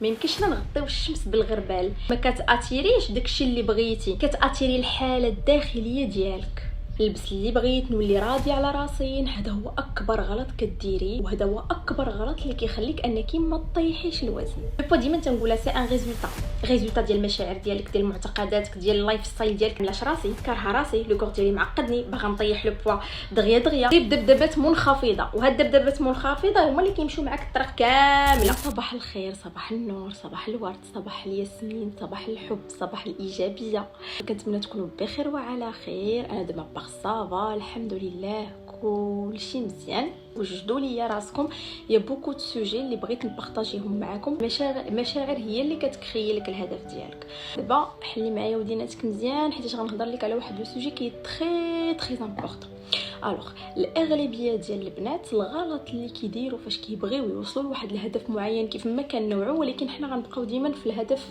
ما يمكنش نغطيو الشمس بالغربال. ما كتاتيريش داكشي اللي بغيتي، كتاتيري الحاله الداخليه ديالك. لبس اللي بغيت، نولي راضيه على راسي. هذا هو اكبر غلط كديريه، وهذا هو اكبر غلط اللي كيخليك انك ما تطيحيش الوزن. بو ديما تنقولها سي ان ريزولتا ديال المشاعر ديالك، ديال معتقداتك، ديال اللايف ستايل ديالك. علاش راسي كارهه راسي، لو كور ديالي معقدني، باغا نطيح لو بوا دغيا دبدبات منخفضه. وهاد الدبدبات منخفضه هما اللي كيمشيو معاك الطريق كامله. صباح الخير، صباح النور، صباح الورد، صباح الياسمين، صباح الحب، صباح الايجابيه. كنتمنى تكونوا بخير وعلى خير. انا دابا صافا الحمد لله كلشي مزيان. وجدوا لي راسكم يا بوكو دو سوجي اللي بغيت نبارطاجيهم معكم. مشاعر هي اللي كتكري لك الهدف ديالك. دابا حلي معايا وديناتك مزيان، حيت غنهضر لك على واحد لو سوجي كي تري امبورطون. الوغ الاغلبيه ديال البنات الغلط اللي كيديروا فاش كيبغيو يوصلوا لواحد الهدف معين كيف ما كان نوعه، ولكن حنا غنبقاو ديما في الهدف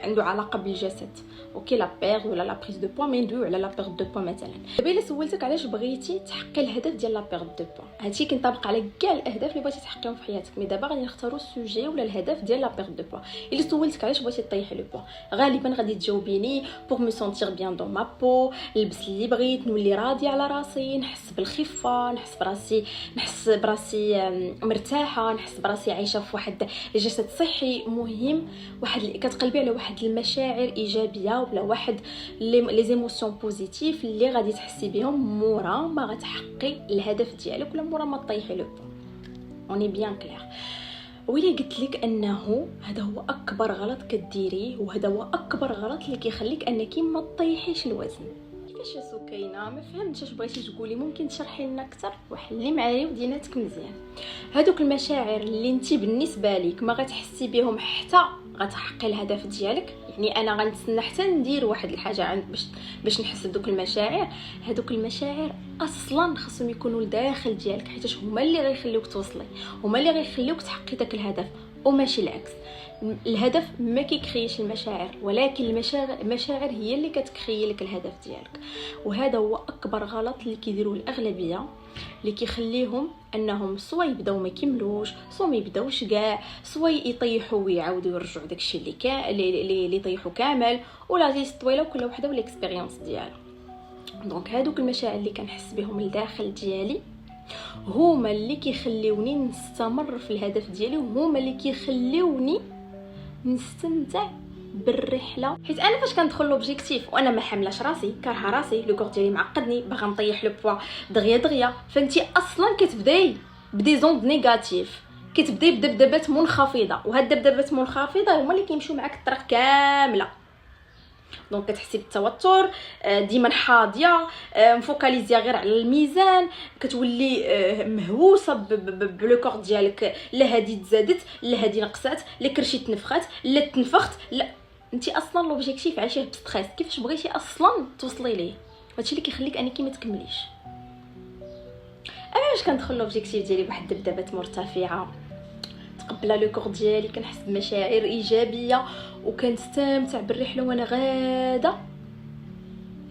عنده علاقه بالجسد. اوكي لا بير ولا لا بريز دو بوا، مي ندويو على لا بير دو بوا مثلا. دابا الا سولتك علاش بغيتي تحققي الهدف ديال لا بير دو بوا، هادشي كينطبق على كاع الاهداف اللي بغيتي تحققيهم في حياتك. مي دابا غادي نختاروا السوجي ولا الهدف ديال لا بير دو بوا. الا سولتك علاش بغيتي طيحي لو بوا، غالبا غادي تجاوبيني بوغ مي سونتير بيان دون ما بو، لبس اللي بغيت، نولي راضيه على راسي، نحس بالخفه، نحس براسي مرتاحه، نحس براسي عايشه في واحد الجسد صحي. مهم واحد كتقلبي على واحد المشاعر ايجابيه ولا واحد لي زيموسيون بوزيتيف اللي غادي تحسي بهم مورا ما غتحققي الهدف ديالك ولا مورا ما طيحي لو بون. اوني بيان كلير. ويلي قلت لك انه هذا هو اكبر غلط كديريه، وهذا هو اكبر غلط اللي كيخليك انك ما تطيحيش الوزن. كيفاش يا سكينه؟ ما فهمتش اش بغيتي تقولي، ممكن تشرحي لنا اكثر وحلي معايا وديناتك مزيان. هذوك المشاعر اللي انت بالنسبه ليك ما غتحسي بهم حتى غتحققي الهدف ديالك، يعني انا غنتسنى حتى ندير واحد الحاجه عند باش نحس بدوك المشاعر. هذوك المشاعر اصلا خصهم يكونوا لداخل ديالك، حيت هما اللي غيخليوك توصلي، هما اللي غيخليوك تحققي داك الهدف وماشي العكس. الهدف ما كيكريش المشاعر، ولكن المشاعر هي اللي كتكري لك الهدف ديالك. وهذا هو اكبر غلط اللي كيديروه الاغلبيه، اللي كيخليهم انهم سوا يبداو ما يكملوش، سوا ما يبداوش كاع، سوا يطيحوا ويعاودوا يرجعوا داكشي اللي طيحوا كامل، ولا زي طويله كل وحده ولا اكسبيريونس ديالها. دونك هادوك المشاعر اللي كنحس بهم لداخل ديالي هما اللي كيخليوني نستمر في الهدف ديالي، وهما اللي كيخليوني نستمتع بالرحله. حيت انا فاش كندخل لوبجيكتيف وانا ما حاملاش راسي، كارهه راسي، لو كور ديالي معقدني، باغا نطيح لو بوا دغيا، فانتي اصلا كتبداي بدي زوند نيجاتيف، كتبداي بدبدبات منخفضه. وهاد الدبدبات منخفضه هما اللي كيمشيو معاك الطريق كامله. دونك كتحسي بالتوتر، ديما حاضيه، مفوكاليزيا غير على الميزان، كتولي مهووسه بلو كور ديالك. لا هادي تزادت، لا هادي نقصات، لا كرشي تنفخات، لا تنفخت، لا انت اصلا لوبجيكتيف عايشاه بستريس. كيفاش بغيتي اصلا توصلي ليه؟ هادشي اللي كيخليك انك ما تكمليش. انا واش كندخل لوبجيكتيف ديالي بواحد الدبدبات مرتفعه، تقبل لو كور ديالي، كنحس بمشاعر ايجابيه وكنستمتع بالرحله وانا غاده.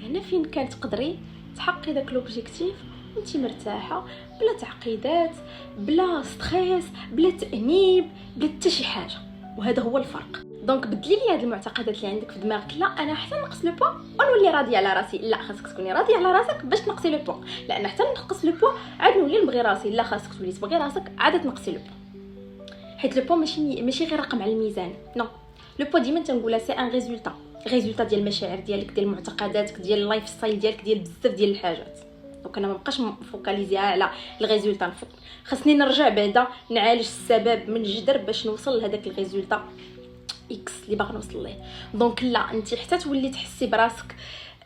هنا فين كانت تقدري تحققي داك لوبجيكتيف وانت مرتاحه، بلا تعقيدات، بلا ستريس، بلا تانيب، بلا حتى شي حاجه. وهذا هو الفرق. دونك بدلي لي هاد المعتقدات اللي عندك في دماغك. لا انا حتى نقص لو بوا ونولي راضيه على راسي. لا، خاصك تكوني راضيه على راسك باش تنقصي لو بوا. لان حتى نقص لو بوا عاد نولي نبغي راسي. لا، خاصك تولي تبغي راسك عاد تنقصي لو بوا. حيت لو بوا ماشي غير رقم على الميزان. نو، لو بوا ديما تنقولها سي ان ريزولتا ديال المشاعر ديالك، ديال معتقداتك، ديال اللايف ستايل ديالك، ديال بزاف ديال الحاجات. دونك انا ما بقاش مفوكاليزيا على الريزولتا، خاصني نرجع بعدا نعالج السبب من الجذر باش نوصل لهداك الريزولتا اكس اللي باغا نوصل ليه. دونك لا، انت حتى تولي تحسي براسك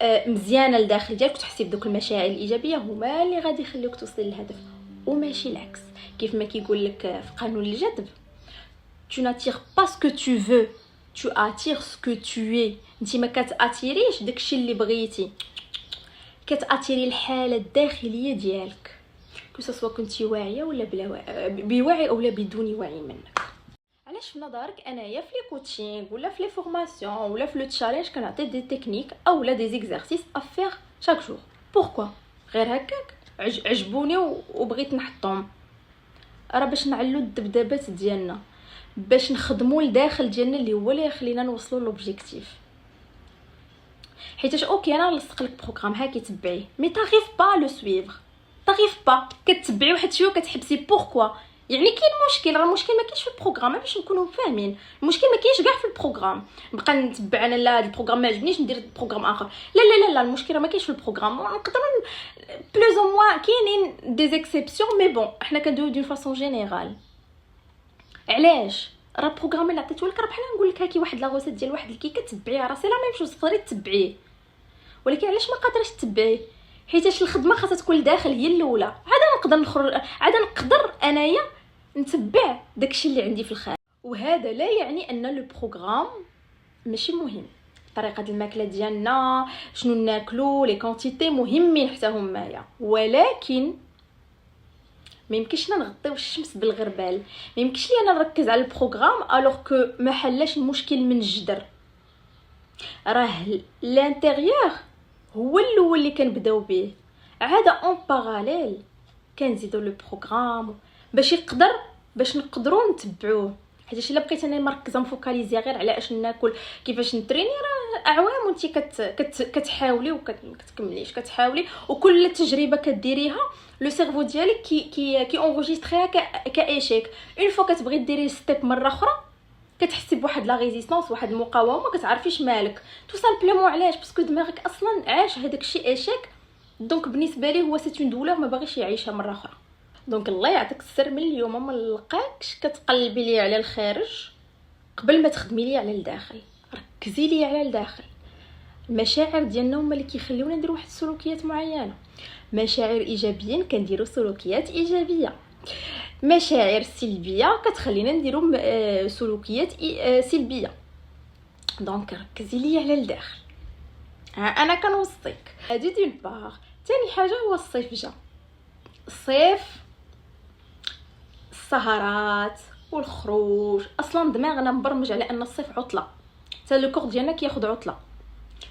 مزيانه لداخل ديالك وتحسي بدوك المشاعر الايجابيه هما اللي غادي يخليوك توصلي للهدف وماشي العكس. كيف ما كيقول لك في قانون الجذب، tu n'attires pas ce que tu veux, tu attires ce que tu es. انت ما كتاتيريش داكشي اللي بغيتي، كتاتيري الحاله الداخليه ديالك، سواء كنتي واعيه ولا بلا بوعي او لا بدون وعي منك. علاش في نظرك انايا في لي كوتشينغ ولا في لي فورماسيون ولا في لو تشالنج كنعطي دي تكنيك او لا دي زيكزارسيس افير شاك جور؟ بوركوا؟ غير هكاك عجبوني وبغيت نحطهم، راه باش نعلو الدبدبات ديالنا. باش نخدموا لداخل ديالنا اللي هو اللي يخلينا نوصلوا لوبجيكتيف. حيتاش اوكي انا نلصق لك بروغرام ها كيتبعيه مي طاريف با لو سويفر، طاريف با كتبعي واحد شويه وكتحبسي بوركوا. يعني كاين مشكل، راه المشكل ما كاينش في البروغرام باش نكونوا فاهمين، المشكل ما كاينش كاع في البروغرام. نبقى نتبع انا لا هذا البروغرام ما عجبنيش ندير بروغرام اخر، لا لا لا لا المشكل ما كاينش في البروغرام. نقدروا بلوز او موان كاينين دي زيكسيبسيون مي بون احنا كندويو دون فاصون جينيرال. علاش؟ راه البروغرام اللي عطيتو لك راه بحال نقول لك هاكي واحد لا غوسيت ديال واحد الكيكه تبعيها، راه سي لا ميم شوز تقدري تتبعيه، ولكن علاش ما قادرش تتبعيه؟ حيتاش الخدمه خاصها تكون لداخل هي الاولى، عاد نقدر انايا نتبع داكشي اللي عندي في الخارج. وهذا لا يعني ان لو بروغرام ماشي مهم، طريقه الماكله ديالنا شنو ناكلو لي كونتيتي مهمين حتى همايا، ولكن ما يمكنش نغطيو الشمس بالغربال. ما يمكنش لي انا نركز على البروغرام الوغ كو ما حلاش المشكل من الجدر. راه الانتيريور هو الاول اللي كنبداو به، عاده اون باراليل كنزيدو لو بروغرام باش نقدروا نتبعوه. حيت الا بقيت انا مركزه مفوكاليزيه غير على اش ناكل كيفاش نتريني، راه اعوام وانت كتحاولي وكتكمليش كتحاولي، وكل تجربه كديريها لو سيرفو ديالك كي اونغوجيستريها كايشيك. اون فوا كتبغي ديري ستيب مره اخرى كتحسي بواحد لا ريزيستانس، واحد المقاومه، ما كتعرفيش مالك تو سامبلومون. علاش؟ باسكو دماغك اصلا عاش هذاك الشيء ايشيك، دونك بالنسبه ليه هو سيت اون دولور ما باغيش يعيشها مره اخرى. دونك الله يعطيك السر، من اليوم ما نلقاكش كتقلبي لي على الخارج قبل ما تخدمي لي على الداخل. ركزي لي على الداخل. المشاعر ديالنا هما اللي كيخليونا نديرو واحد السلوكيات معينه. مشاعر ايجابيه كنديرو سلوكيات ايجابيه، مشاعر سلبيه كتخلينا نديرو سلوكيات سلبيه. دونك ركزي لي على الداخل. انا كنوصيك هادي دون بار. ثاني حاجه هو الصيف جا، الصيف السهرات والخروج. اصلا دماغنا مبرمج على ان الصيف عطله، حتى لو كور ديالنا كياخذ عطله.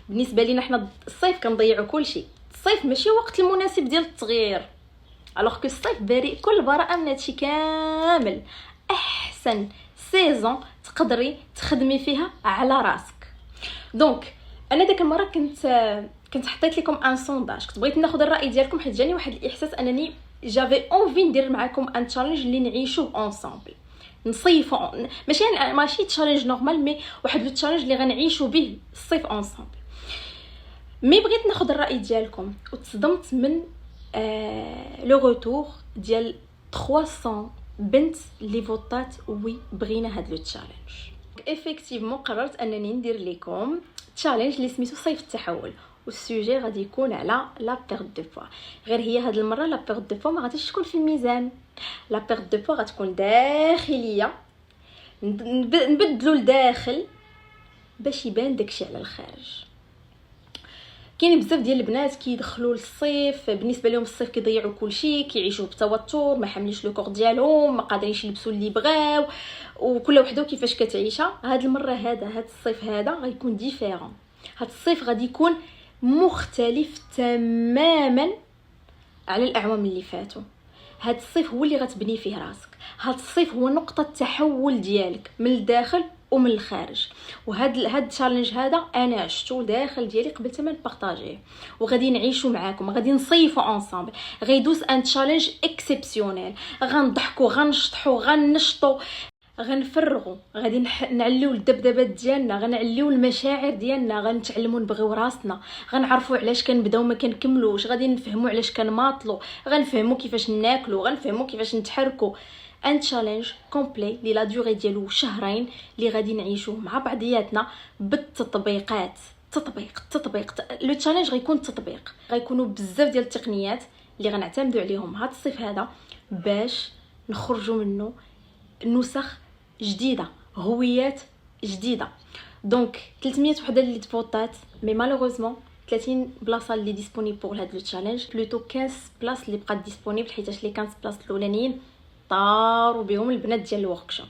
بالنسبه لينا حنا الصيف كنضيعوا كلشي. الصيف ماشي وقت المناسب ديال التغيير، الوغ كو الصيف بريء كل براءه من هادشي كامل. احسن سيزون تقدري تخدمي فيها على راسك. دونك انا ديك المره كنت حطيت لكم ان سونداج، كنت بغيت ناخذ الراي ديالكم حيت جاني واحد الاحساس انني جافي اونفي ندير معكم ان تشالنج اللي نعيشوه اونصامبل، نصيفو ماشي تشالنج نورمال مي واحد لو تشالنج اللي غنعيشو به الصيف اونصامبل. مي بغيت ناخذ الراي ديالكم وتصدمت من لو روتور ديال 300 بنت اللي فوتات وي بغينا هاد لو تشالنج. افيكتيفمون قررت انني ندير لكم تشالنج اللي سميتو صيف التحول، والسوجي غادي يكون على لا بيرد دو بوا. غير هي هاد المره لا بيرد دو بوا ما غاديش تكون في الميزان، لا بيرد دو بوا غتكون داخليه. نبدلو لداخل باش يبان داكشي على الخارج. كاين بزاف ديال البنات كيدخلوا للصيف بالنسبه لهم الصيف كيضيعوا كلشي، كيعيشوا بتوتر، ما حاملينش لو كور ديالهم، ما قادرينش يلبسوا اللي بغاو، وكل وحده كيفاش كتعيشها. هاد المره هاد الصيف هذا غيكون ديفيرون. هاد الصيف غادي يكون مختلف تماما على الاعوام اللي فاتوا. هاد الصيف هو اللي غتبني فيه راسك، هاد الصيف هو نقطه التحول ديالك من الداخل ومن الخارج. وهاد التشالنج هذا انا عشتو داخل ديالي قبل ما نبارطاجيه، وغادي نعيشو معاكم، غادي نصيفو انصامبل. غيدوز ان تشالنج اكسيبسيونيل، غنضحكوا غنشطحوا غنشطوا غنفرغوا، غادي نعليو الذبذبات ديالنا، غنعليو المشاعر ديالنا، غنتعلموا نبغيو راسنا، غنعرفوا علاش كنبداو ما كنكملوش، غادي نفهموا علاش كنماطلوا، غنفهموا كيفاش ناكلوا، غنفهموا كيفاش نتحركوا. ان تشالنج كومبلي لي لا دوري ديالو شهرين اللي غادي نعيشوه مع بعضياتنا بالتطبيقات. التطبيق لو تشالنج غيكون تطبيق، غيكونوا بزاف ديال التقنيات اللي غنعتمدوا عليهم هذا الصيف هذا باش نخرجوا منه نسخ جديده، هويات جديده. دونك 300 وحده اللي تفوتات، مي مالوغوزمون 30 بلاصه اللي ديسپونيبل بور هاد لو تشالنج، بلوتو 15 بلاص اللي بقات ديسپونيبل، حيتاش لي 15 بلاص الاولانيين طاروا بهم البنات ديال الوركشوب.